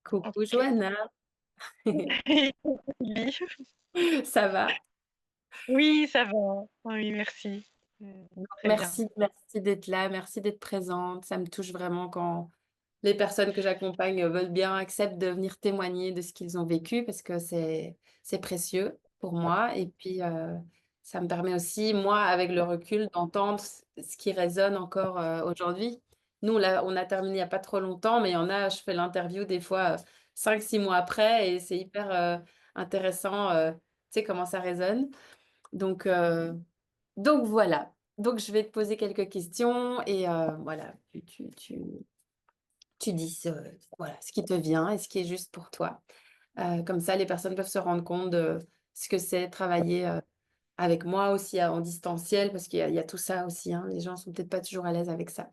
Coucou OK. Johanna, Oui. ça va? Oui, ça va. Oui, merci. Très bien. Merci d'être là, merci d'être présente. Ça me touche vraiment quand les personnes que j'accompagne, veulent bien, acceptent de venir témoigner de ce qu'ils ont vécu parce que c'est précieux pour moi et puis, ça me permet aussi, moi, avec le recul, d'entendre ce qui résonne encore, aujourd'hui. Nous, on a terminé il y a pas trop longtemps, mais il y en a, je fais l'interview des fois, 5-6 mois après et c'est hyper, intéressant, tu sais, comment ça résonne. Donc, voilà. Donc je vais te poser quelques questions et voilà, tu dis voilà, ce qui te vient et ce qui est juste pour toi. Comme ça, les personnes peuvent se rendre compte de ce que c'est travailler, avec moi aussi en distanciel parce qu'il y a tout ça aussi, hein. Les gens sont peut-être pas toujours à l'aise avec ça.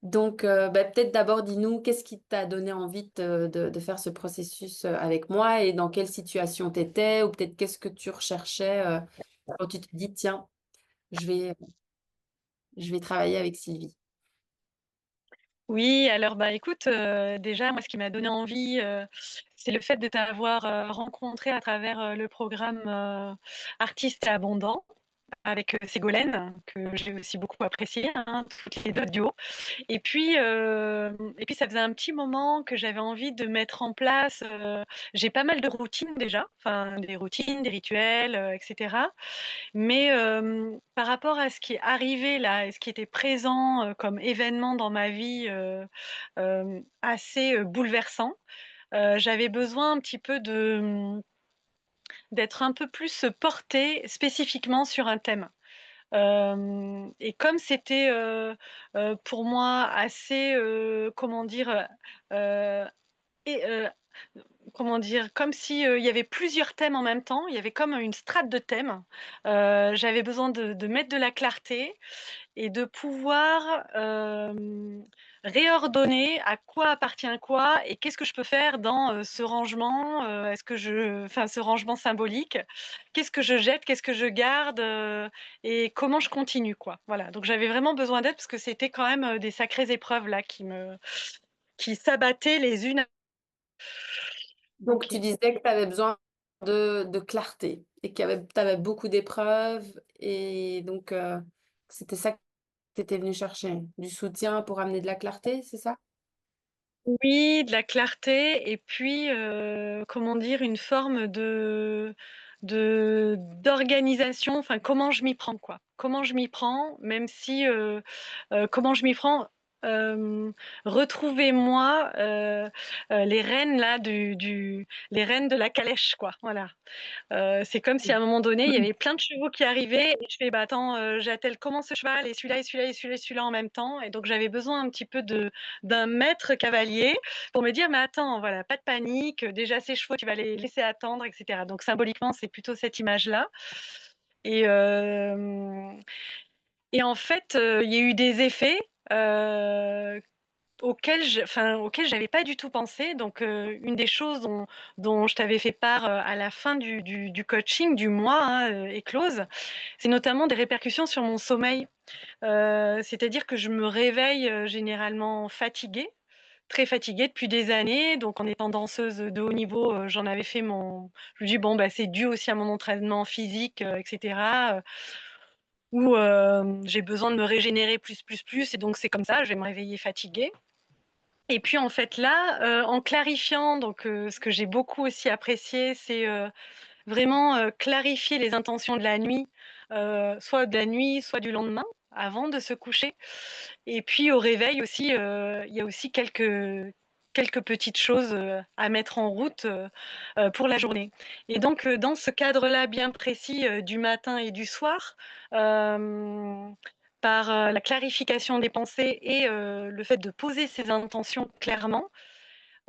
Donc, peut-être d'abord dis-nous qu'est-ce qui t'a donné envie de faire ce processus, avec moi et dans quelle situation tu étais? Ou peut-être qu'est-ce que tu recherchais, quand tu te dis: «Tiens, je vais je vais travailler avec Sylvie»? Oui, alors, bah, écoute, déjà, moi, ce qui m'a donné envie, c'est le fait de t'avoir, rencontré à travers, le programme, Artistes et abondants avec, Ségolène, que j'ai aussi beaucoup apprécié, hein, toutes les 2 duos. Et puis ça faisait un petit moment que j'avais envie de mettre en place, j'ai pas mal de routines déjà, enfin des routines, des rituels, et cetera. Mais, par rapport à ce qui est arrivé là et ce qui était présent, comme événement dans ma vie, assez, bouleversant, j'avais besoin un petit peu d'être un peu plus, portée spécifiquement sur un thème. Hem Et comme c'était, pour moi assez, comment dire? Heu et comment dire? Comme si, il y avait plusieurs thèmes en même temps, il y avait comme une strate de thèmes. J'avais besoin de mettre de la clarté et de pouvoir, réordonner à quoi appartient quoi et qu'est-ce que je peux faire dans, ce rangement, est-ce que je enfin, ce rangement symbolique. Qu'est-ce que je jette? Qu'est-ce que je garde? Et comment je continue, quoi? Voilà, donc j'avais vraiment besoin d'aide parce que c'était quand même, des sacrées épreuves là qui s'abattaient les unes. Donc tu OK. disais que tu avais besoin de clarté et tu avais beaucoup d'épreuves et donc c'était ça que tu étais venue chercher? Du soutien pour amener de la clarté, c'est ça? Oui, de la clarté et puis, comment dire? Une forme d'organisation, enfin, comment je m'y prends, quoi. Comment je m'y prends, même si, comment je m'y prends? Hem, Retrouver moi, les rênes là du les rênes de la calèche, quoi, voilà. C'est comme si à un moment donné, il y avait plein de chevaux qui arrivaient et je fais: «Bah, attends, j'attelle comment ce cheval et celui-là et celui-là et celui-là et celui-là en même temps?» Et donc j'avais besoin un petit peu d'un maître cavalier pour me dire: «Mais attends, voilà, pas de panique, déjà ces chevaux, tu vas les laisser attendre» et cetera. Donc symboliquement, c'est plutôt cette image-là et hem et en fait, il y a eu des effets, heu auquel j'avais pas du tout pensé. Donc, une des choses dont je t'avais fait part, à la fin du coaching, du mois, hein, Éclose, c'est notamment des répercussions sur mon sommeil. C'est-à-dire que je me réveille, généralement fatiguée, très fatiguée depuis des années. Donc en étant danseuse de haut niveau, j'en avais fait mon je me dis: «Bon, bah, c'est dû aussi à mon entraînement physique, et cetera, où, j'ai besoin de me régénérer plus et donc c'est comme ça, je vais me réveiller fatiguée». Et puis en fait là, en clarifiant donc, ce que j'ai beaucoup aussi apprécié, c'est, vraiment, clarifier les intentions de la nuit, soit de la nuit, soit du lendemain, avant de se coucher. Et puis au réveil aussi, il y a aussi quelques petites choses, à mettre en route, pour la journée. Et donc, dans ce cadre-là bien précis, du matin et du soir, hem, par, la clarification des pensées et le fait de poser ses intentions clairement,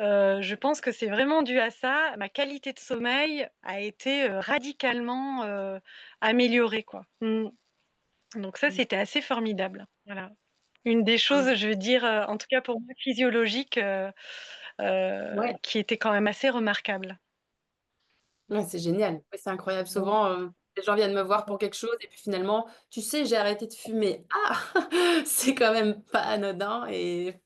je pense que c'est vraiment dû à ça. Ma qualité de sommeil a été, radicalement, améliorée, quoi. Mmh. Donc ça, c'était assez formidable. Voilà. Une des Mmh. choses, je veux dire, en tout cas pour moi physiologiques, Ouais, qui était quand même assez remarquable. ouais, c'est génial. Ouais, c'est incroyable. Mmh. Souvent, Les gens viennent me voir pour quelque chose et puis finalement: «Tu sais, j'ai arrêté de fumer». Ah! C'est quand même pas anodin et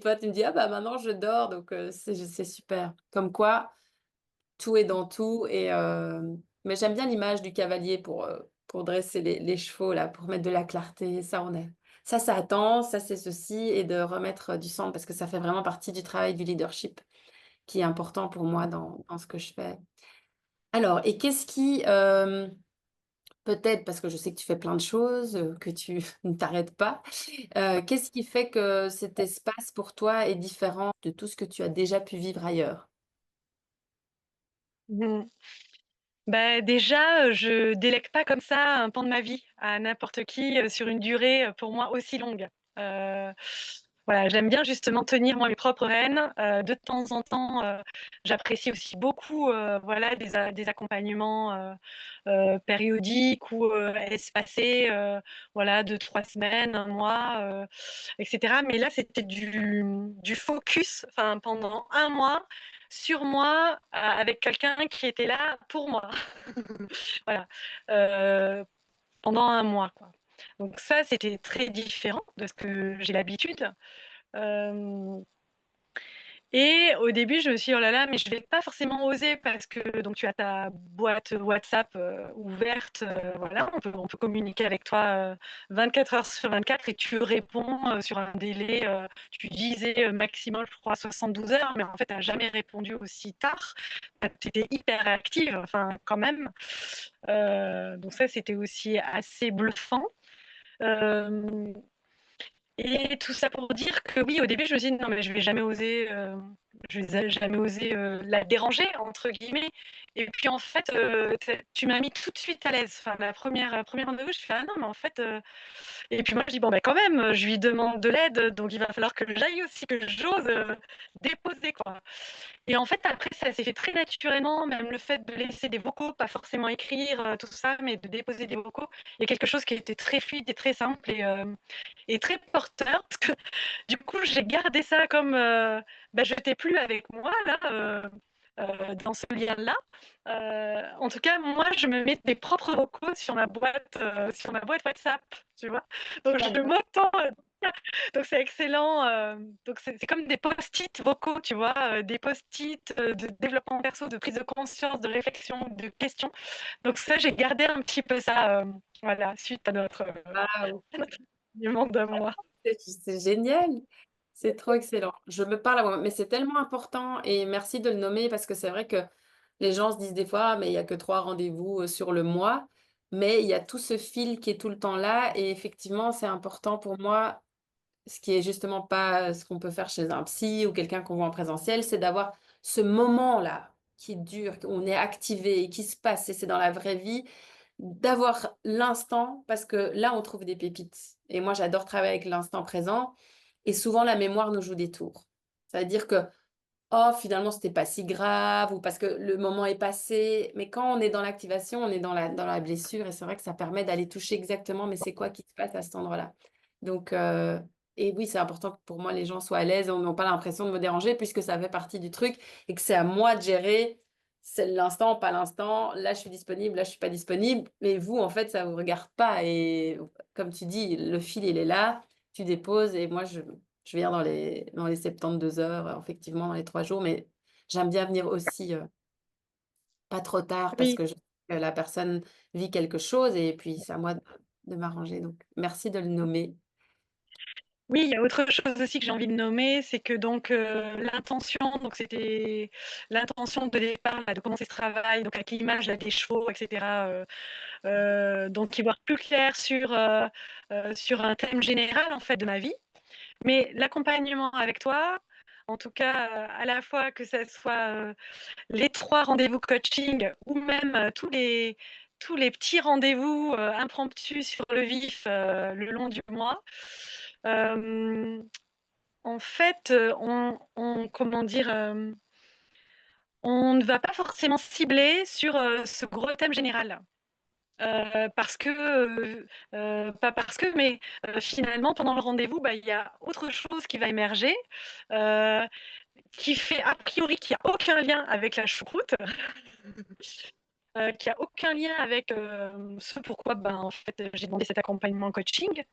toi, tu me dis: «Ah bah, maintenant je dors», donc c'est super. Comme quoi, tout est dans tout mais j'aime bien l'image du cavalier pour dresser les chevaux là, pour mettre de la clarté. Ça attend, ça c'est ceci et de remettre du centre parce que ça fait vraiment partie du travail du leadership qui est important pour moi dans ce que je fais. Alors et qu'est-ce qui, peut-être parce que je sais que tu fais plein de choses, que tu ne t'arrêtes pas, qu'est-ce qui fait que cet espace pour toi est différent de tout ce que tu as déjà pu vivre ailleurs? Mmh. Bah, déjà, je délègue pas comme ça un pan de ma vie à n'importe qui, sur une durée, pour moi aussi longue. Heu, voilà, j'aime bien justement tenir moi mes propres rênes. De temps en temps, j'apprécie aussi beaucoup, voilà des accompagnements, périodiques ou, espacés, voilà 2-3 semaines, 1 mois, et cetera. Mais là, c'était du focus, enfin pendant 1 mois sur moi, avec quelqu'un qui était là pour moi. Voilà, heu, pendant 1 mois, quoi. Donc ça, c'était très différent de ce que j'ai l'habitude. Hem Et au début, je me suis dit: «Oh là là, mais je vais pas forcément oser» parce que donc tu as ta boîte WhatsApp, ouverte, voilà, on peut communiquer avec toi, 24 heures sur 24 et tu réponds, sur un délai, tu disais, maximum je crois 72 heures, mais en fait tu as jamais répondu aussi tard. Tu étais hyper active, enfin quand même. Donc ça, c'était aussi assez bluffant. Hem Et tout ça pour dire que oui, au début, je me suis dit: «Non, mais je vais jamais oser, je vais jamais oser, la «déranger» entre guillemets» et puis en fait, tu m'as mis tout de suite à l'aise. Enfin la 1re rendez-vous, je fais: «Ah non, mais en fait, et puis moi je dis: «Bon, bah, quand même, je lui demande de l'aide, donc il va falloir que j'aille aussi, que j'ose, déposer, quoi». Et en fait, après, ça s'est fait très naturellement, même le fait de laisser des vocaux, pas forcément écrire, tout ça, mais de déposer des vocaux. Il y a quelque chose qui a été très fluide et très simple et très porteur parce que du coup, j'ai gardé ça comme, bah, je n'étais plus avec moi là, dans ce lien-là. En tout cas, moi, je me mets des propres vocaux sur ma boîte WhatsApp, tu vois? Donc je J'adore. m'entends, donc c'est excellent, donc c'est comme des post-it vocaux, tu vois? Des post-it, de développement perso, de prise de conscience, de réflexion, de questions. Donc ça, j'ai gardé un petit peu ça, voilà, suite à Waouh! notre alignement d'un mois. C'est génial! C'est trop excellent. Je me parle à moi-même, mais c'est tellement important et merci de le nommer parce que c'est vrai que les gens se disent des fois: «Ah mais il y a que 3 rendez-vous, sur le mois», mais il y a tout ce fil qui est tout le temps là et effectivement, c'est important pour moi. Ce qui est justement pas ce qu'on peut faire chez un psy ou quelqu'un qu'on voit en présentiel, c'est d'avoir ce moment-là qui dure, où on est activé et qui se passe et c'est dans la vraie vie, d'avoir l'instant parce que là, on trouve des pépites et moi, j'adore travailler avec l'instant présent et souvent la mémoire nous joue des tours. Ça veut dire que: «Oh finalement, c'était pas si grave» ou parce que le moment est passé, mais quand on est dans l'activation, on est dans la blessure et c'est vrai que ça permet d'aller toucher exactement: «Mais c'est quoi qui se passe à cet endroit-là?» Donc et oui, c'est important que pour moi les gens soient à l'aise, n'ont pas l'impression de me déranger puisque ça fait partie du truc et que c'est à moi de gérer, c'est l'instant, pas l'instant, là je suis disponible, là je suis pas disponible, mais vous en fait ça vous regarde pas et comme tu dis, le fil il est là, tu déposes et moi je viens dans les 72 heures, effectivement dans les 3 jours, mais j'aime bien venir aussi, pas trop tard parce Oui. que je sais que la personne vit quelque chose et puis c'est à moi de m'arranger donc merci de le nommer. Oui, il y a autre chose aussi que j'ai envie de nommer, c'est que donc, l'intention, donc c'était l'intention de départ là, de commencer ce travail, donc avec l'image là des chevaux et cetera, donc y voir plus clair sur un thème général en fait de ma vie. Mais l'accompagnement avec toi, en tout cas, à la fois que ça soit, les 3 rendez-vous coaching ou même, tous les petits rendez-vous, impromptus sur le vif, le long du mois. Hem, En fait, on comment dire? On ne va pas forcément cibler sur, ce gros thème général. Parce que, pas parce que, mais, finalement pendant le rendez-vous, bah, il y a autre chose qui va émerger, heu, qui fait a priori qui a aucun lien avec la choucroute. qui a aucun lien avec ce pourquoi en fait, j'ai demandé cet accompagnement coaching.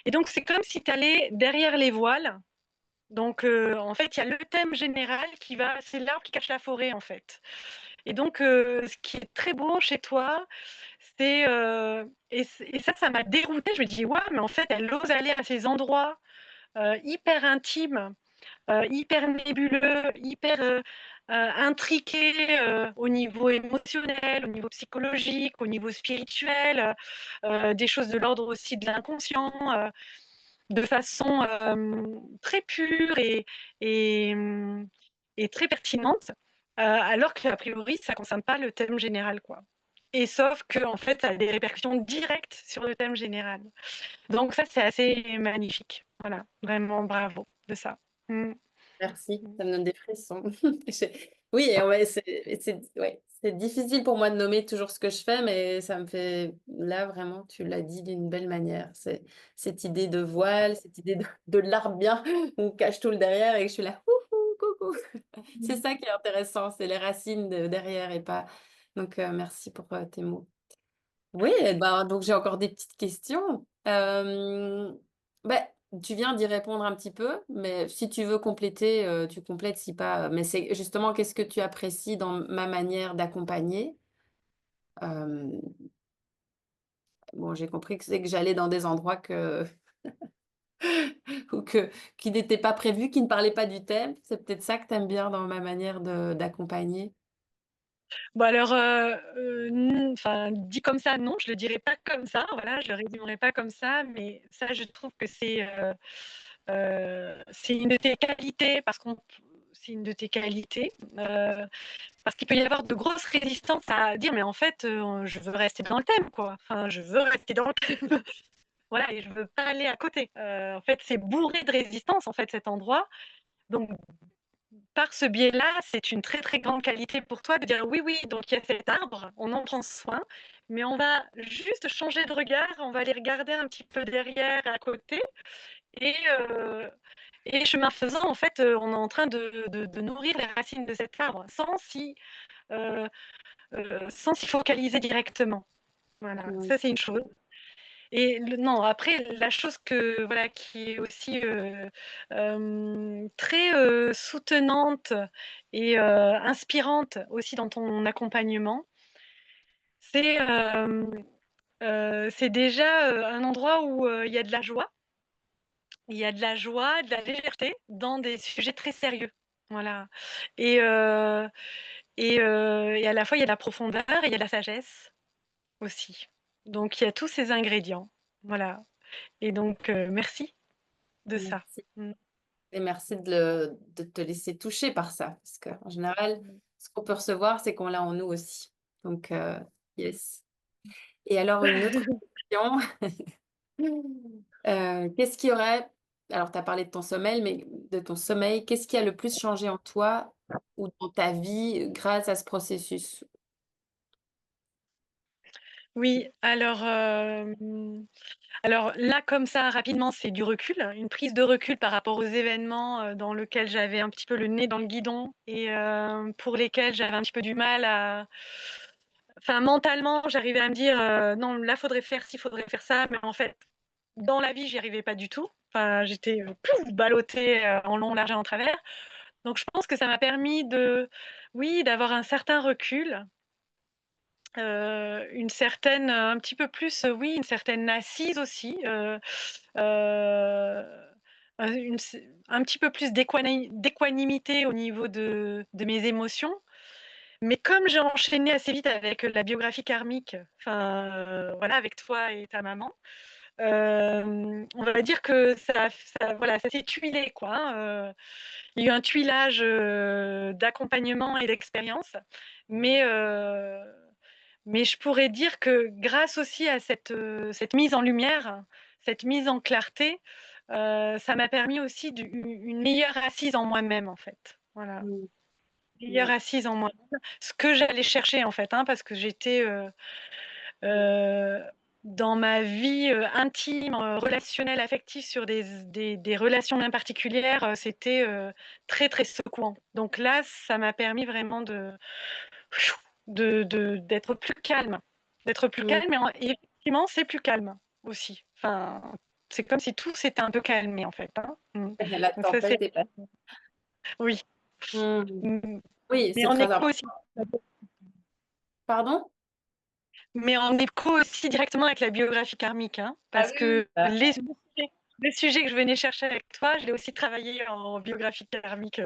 Et donc, c'est comme si tu allais derrière les voiles. Donc, en fait, il y a le thème général qui va, c'est l'arbre qui cache la forêt, en fait. Et donc, ce qui est très beau chez toi, c'est, et ça m'a déroutée. Je me dis, ouais, mais en fait, elle ose aller à ces endroits hyper intimes, hyper nébuleux, hyper intriqués au niveau émotionnel, au niveau psychologique, au niveau spirituel, des choses de l'ordre aussi de l'inconscient. De façon très pure et, et très pertinente, alors qu'a priori, ça ne concerne pas le thème général, quoi. Et sauf que, en fait, ça a des répercussions directes sur le thème général. Donc ça, c'est assez magnifique. Voilà, vraiment bravo de ça. Mm. Merci, ça me donne des frissons. Oui, et ouais, ouais, c'est difficile pour moi de nommer toujours ce que je fais, mais ça me fait, là vraiment, tu l'as dit d'une belle manière. C'est cette idée de voile, cette idée de l'arbre bien, où on cache tout le derrière et que je suis là, coucou, coucou. C'est ça qui est intéressant, c'est les racines derrière et pas. Donc, merci pour tes mots. Oui, eh ben, donc j'ai encore des petites questions. Bah, tu viens d'y répondre un petit peu, mais si tu veux compléter, tu complètes, si pas. Mais c'est justement qu'est-ce que tu apprécies dans ma manière d'accompagner? Euh, bon, j'ai compris que c'est que j'allais dans des endroits ou qui n'étaient pas prévus, qui ne parlaient pas du thème. C'est peut-être ça que tu aimes bien dans ma manière d'accompagner. Bon alors, enfin, dit comme ça, non, je le dirais pas comme ça. Voilà, je le résumerai pas comme ça, mais ça, je trouve que c'est une de tes qualités c'est une de tes qualités, parce qu'il peut y avoir de grosses résistances à dire, mais en fait, je veux rester dans le thème, quoi. Enfin, je veux rester dans le thème. Voilà, et je veux pas aller à côté. En fait, c'est bourré de résistance, en fait, cet endroit. Donc, par ce biais-là, c'est une très très grande qualité pour toi de dire oui, oui, donc il y a cet arbre, on en prend soin, mais on va juste changer de regard, on va aller regarder un petit peu derrière, à côté, et, euh, et chemin faisant, en fait, on est en train de nourrir les racines de cet arbre euh, sans s'y focaliser directement. Voilà, Oui. ça c'est une chose. Et non, après, la chose voilà, qui est aussi très soutenante et inspirante aussi dans ton accompagnement, c'est c'est déjà un endroit où il y a de la joie, il y a de la joie, de la légèreté dans des sujets très sérieux. Voilà. Et, euh, et à la fois, il y a de la profondeur et il y a de la sagesse aussi. Donc, il y a tous ces ingrédients. Voilà. Et donc, merci de ça. Merci. Mmh. Et merci de te laisser toucher par ça, parce qu'en général, Mmh. ce qu'on peut recevoir, c'est qu'on l'a en nous aussi. Donc, yes. Et alors, une autre question, qu'est-ce qui aurait, alors tu as parlé de ton sommeil, mais de ton sommeil, qu'est-ce qui a le plus changé en toi ou dans ta vie grâce à ce processus? Oui, alors là, comme ça, rapidement, c'est du recul, une prise de recul par rapport aux événements, dans lesquels j'avais un petit peu le nez dans le guidon et pour lesquels j'avais un petit peu du mal à enfin, mentalement, j'arrivais à me dire, «Non, là, faudrait faire ci, faudrait faire ça», mais en fait, dans la vie, j'y arrivais pas du tout. Enfin, j'étais, pouf, ballottée, en long, large et en travers. Donc je pense que ça m'a permis oui, d'avoir un certain recul, une certaine, un petit peu plus, oui, une certaine assise aussi, heu, un petit peu plus d'équanimité au niveau de mes émotions. Mais comme j'ai enchaîné assez vite avec la biographie karmique, enfin, voilà, avec toi et ta maman, on va dire que voilà, ça s'est tuilé, quoi, hein, il y a eu un tuilage, d'accompagnement et d'expérience, mais heu, mais je pourrais dire que grâce aussi à cette mise en lumière, cette mise en clarté, ça m'a permis aussi une meilleure assise en moi-même, en fait. Voilà, Mm. meilleure Ouais. assise en moi-même, ce que j'allais chercher, en fait, hein, parce que j'étais, heu, dans ma vie, intime, relationnelle, affective sur des relations bien particulières, c'était, très, très secouant. Donc là, ça m'a permis vraiment d'être plus calme. D'être plus Mmh. calme et effectivement, c'est plus calme aussi. Enfin, c'est comme si tout s'était un peu calmé en fait, hein. La Donc ça, c'est tempête est passée. oui. Mmh. Mmh, Oui, mais c'est en très écho important. aussi Pardon? mais en écho aussi directement avec la biographie karmique, hein, Ah parce oui, oui. que le sujet que je venais chercher avec toi, je l'ai aussi travaillé en biographie karmique,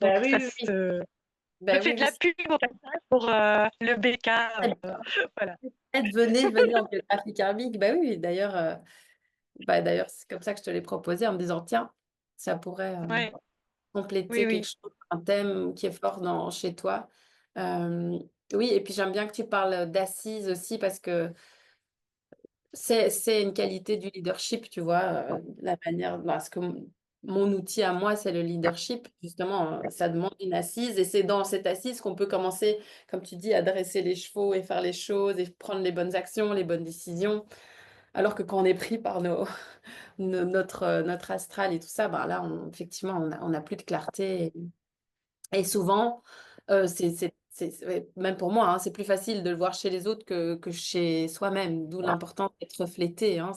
Bah donc oui, ça oui, oui. se je Bah fais oui, de oui, la pub au passage pour, le BK, voilà. venez en biographie karmique. Bah oui, oui, d'ailleurs, c'est comme ça que je te l'ai proposé en me disant: «Tiens, ça pourrait, Ouais, oui, compléter quelque oui. chose, un thème qui est fort chez toi». Hem, oui et puis j'aime bien que tu parles d'assises aussi parce que c'est une qualité du leadership, tu vois? La manière parce que mon outil à moi, c'est le leadership. Justement, ça demande une assise et c'est dans cette assise qu'on peut commencer, comme tu dis, à dresser les chevaux et faire les choses et prendre les bonnes actions, les bonnes décisions. Alors que quand on est pris par notre astral et tout ça, ben là, effectivement, on a plus de clarté et souvent, ouais, même pour moi, hein, c'est plus facile de le voir chez les autres que chez soi-même, d'où l'importance d'être reflété, hein.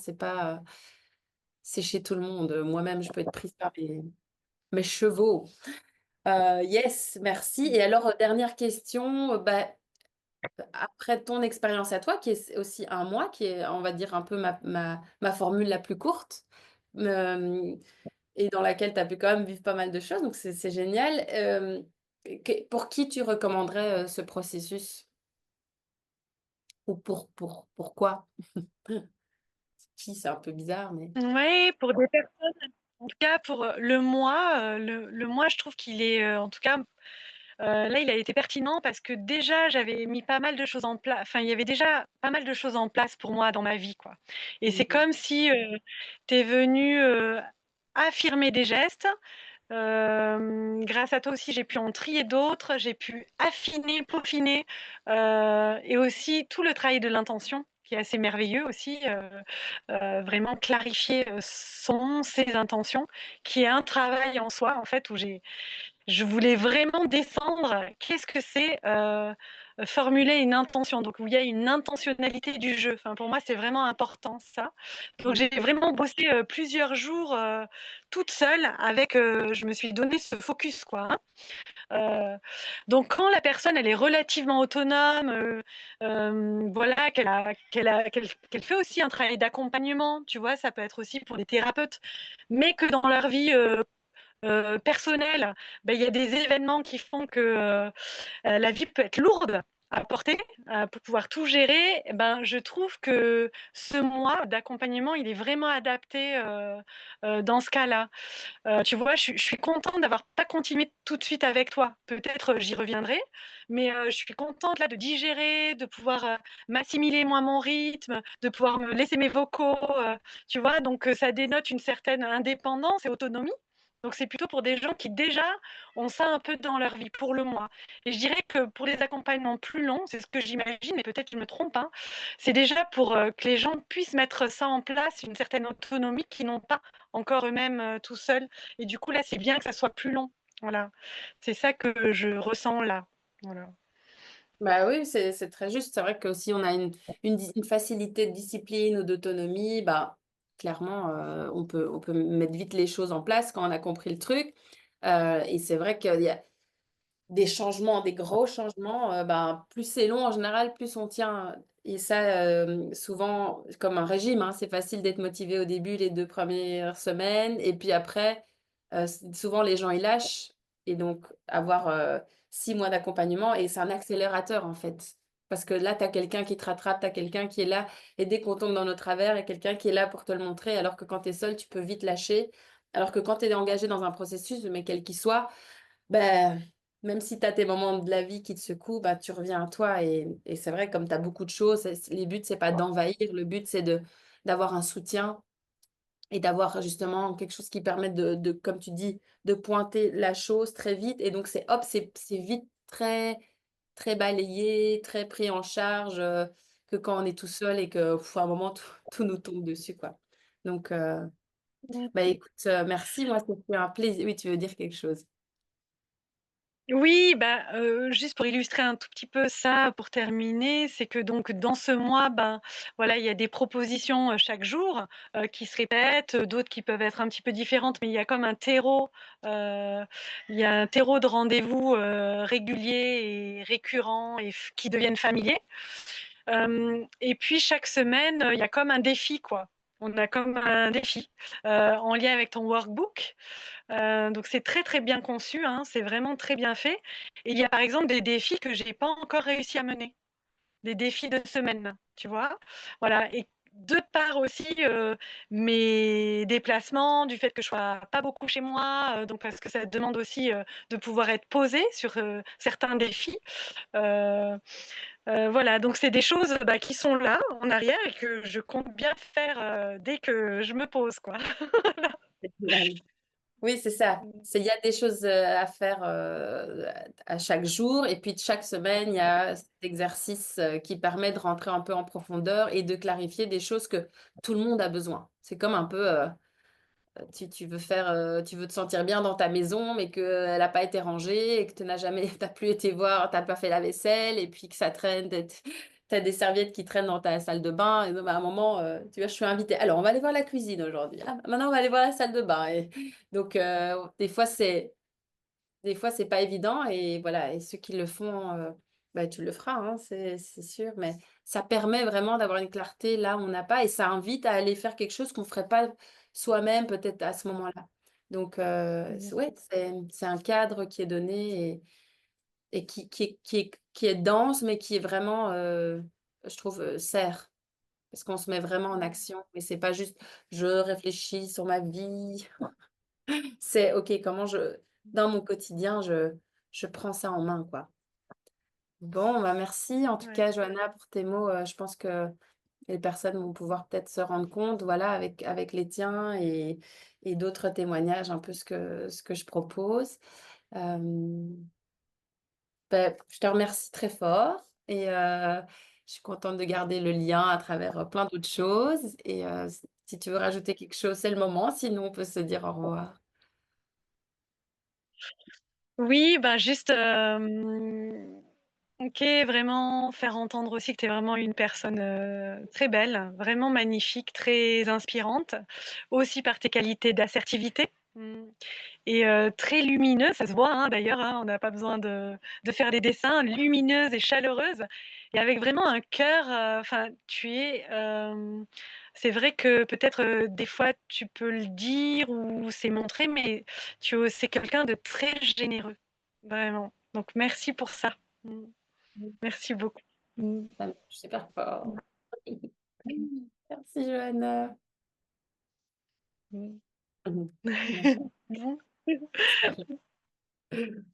C'est chez tout le monde. Moi-même, je peux être prise par mes chevaux. Yes, merci et alors, dernière question, bah, après ton expérience à toi, qui est aussi un mois, qui est, on va dire, un peu ma formule la plus courte, hem et dans laquelle tu as pu quand même vivre pas mal de choses, donc c'est génial. Pour qui tu recommanderais, ce processus? Ou pourquoi? Qui, c'est un peu bizarre, mais Ouais, pour des personnes en tout cas pour, le mois, je trouve qu'il est, en tout cas, là, il a été pertinent parce que déjà, j'avais mis pas mal de choses en place. Enfin, il y avait déjà pas mal de choses en place pour moi dans ma vie, quoi et c'est mmh. comme si, tu es venu, affirmer des gestes. Grâce à toi aussi, j'ai pu en trier d'autres, j'ai pu affiner, peaufiner, et aussi tout le travail de l'intention qui est assez merveilleux aussi, vraiment clarifier, ses intentions, qui est un travail en soi, en fait, où je voulais vraiment descendre, qu'est-ce que c'est, formuler une intention? Donc où il y a une intentionnalité du jeu. Enfin, pour moi, c'est vraiment important ça. Donc j'ai vraiment bossé, plusieurs jours, toute seule avec, je me suis donné ce focus quoi, hein. Donc quand la personne, elle est relativement autonome, voilà, qu'elle fait aussi un travail d'accompagnement, tu vois? Ça peut être aussi pour des thérapeutes, mais que dans leur vie, personnelle, il y a des événements qui font que, la vie peut être lourde à porter, pour pouvoir tout gérer. Eh ben, je trouve que ce mois d'accompagnement, il est vraiment adapté, dans ce cas-là. Tu vois, je suis contente d'avoir pas continué tout de suite avec toi. Peut-être, j'y reviendrai, mais je suis contente là de digérer, de pouvoir, m'assimiler moi mon rythme, de pouvoir me laisser mes vocaux, tu vois? Donc ça dénote une certaine indépendance et autonomie. Donc c'est plutôt pour des gens qui déjà ont ça un peu dans leur vie, pour le moins et je dirais que pour les accompagnements plus longs, c'est ce que j'imagine, mais peut-être je me trompe, hein, c'est déjà pour, que les gens puissent mettre ça en place, une certaine autonomie qu'ils n'ont pas encore eux-mêmes, tout seuls et du coup, là, c'est bien que ça soit plus long. Voilà. C'est ça que je ressens là. Voilà. Bah oui, c'est très juste. C'est vrai que si on a une facilité de discipline ou d'autonomie, bah, clairement, on peut mettre vite les choses en place quand on a compris le truc. Et c'est vrai qu'il y a des changements, des gros changements, ben, plus c'est long en général, plus on tient et ça, souvent comme un régime, hein, c'est facile d'être motivé au début, les 2 premières semaines et puis après, souvent les gens ils lâchent et donc avoir, 6 mois d'accompagnement et c'est un accélérateur en fait. Parce que là, tu as quelqu'un qui te rattrape, tu as quelqu'un qui est là et dès qu'on tombe dans nos travers, il y a quelqu'un qui est là pour te le montrer alors que quand tu es seul, tu peux vite lâcher. Alors que quand tu es engagé dans un processus, mais quel qu'il soit, ben même si tu as tes moments de la vie qui te secouent, bah, tu reviens à toi et c'est vrai comme tu as beaucoup de choses, les buts, c'est pas d'envahir, le but, c'est d'avoir un soutien et d'avoir justement quelque chose qui permette comme tu dis, de pointer la chose très vite et donc c'est hop, c'est vite très, très balayé, très pris en charge, que quand on est tout seul et que, à un moment, tout nous tombe dessus, quoi. Donc bah, écoute, merci, moi, c'était un plaisir. Oui, tu veux dire quelque chose? Oui, bah, juste pour illustrer un tout petit peu ça, pour terminer, c'est que donc dans ce mois, ben, voilà, il y a des propositions, chaque jour, qui se répètent, d'autres qui peuvent être un petit peu différentes, mais il y a comme un terreau, heu, il y a un terreau de rendez-vous, réguliers et récurrents et qui deviennent familiers. Et puis chaque semaine, il y a comme un défi, quoi. On a comme un défi, en lien avec ton workbook. Donc c'est très, très bien conçu, hein, c'est vraiment très bien fait et il y a par exemple des défis que j'ai pas encore réussi à mener, des défis de semaine, tu vois? Voilà et de part aussi, mes déplacements, du fait que je sois pas beaucoup chez moi, donc parce que ça demande aussi, de pouvoir être posée sur, certains défis. Heu voilà, donc c'est des choses, bah, qui sont là, en arrière et que je compte bien faire, dès que je me pose, quoi. Oui, c'est ça. Il y a des choses à faire à chaque jour et puis chaque semaine, il y a cet exercice qui permet de rentrer un peu en profondeur et de clarifier des choses que tout le monde a besoin. C'est comme un peu, tu veux faire, tu veux te sentir bien dans ta maison, mais qu'elle n'a pas été rangée et que tu n'as jamais, t'as plus été voir, tu n'as pas fait la vaisselle et puis que ça traîne, tu as des serviettes qui traînent dans ta salle de bain. Et donc, à un moment, tu vois, je suis invitée. Alors, on va aller voir la cuisine aujourd'hui. Ah, maintenant, on va aller voir la salle de bain. Et donc, des fois, c'est pas évident. Et voilà, et ceux qui le font, bah, tu le feras, hein, c'est sûr. Mais ça permet vraiment d'avoir une clarté là où on n'a pas. Et ça invite à aller faire quelque chose qu'on ne ferait pas soi-même, peut-être à ce moment-là. Donc, Mmh. ouais, c'est un cadre qui est donné et qui est dense, mais qui est vraiment, je trouve, sert. Parce qu'on se met vraiment en Mmh. action. Et c'est pas juste je réfléchis sur ma vie. C'est OK, comment dans mon quotidien, je prends ça en main, quoi. Bon, bah, merci en tout Ouais. cas, Johanna, pour tes mots. Je pense que les personnes vont pouvoir peut-être se rendre compte, voilà, avec les tiens et d'autres témoignages, un peu ce que je propose. Je te remercie très fort et je suis contente de garder le lien à travers, plein d'autres choses et si tu veux rajouter quelque chose, c'est le moment, sinon on peut se dire au revoir. Oui, bah, juste, OK, vraiment faire entendre aussi que tu es vraiment une personne, très belle, vraiment magnifique, très inspirante, aussi par tes qualités d'assertivité. Et très lumineuse, ça se voit, hein, d'ailleurs, hein, on n'a pas besoin de faire des dessins, lumineuse et chaleureuse et avec vraiment un cœur, enfin, tu es, c'est vrai que peut-être, des fois tu peux le dire ou c'est montré, mais c'est quelqu'un de très généreux, vraiment. Donc merci pour ça. Mmh. Merci beaucoup. Mmh. Ça me touche super fort. Merci Johanna. Mmh. Mmh. Merci. Bon. Salut.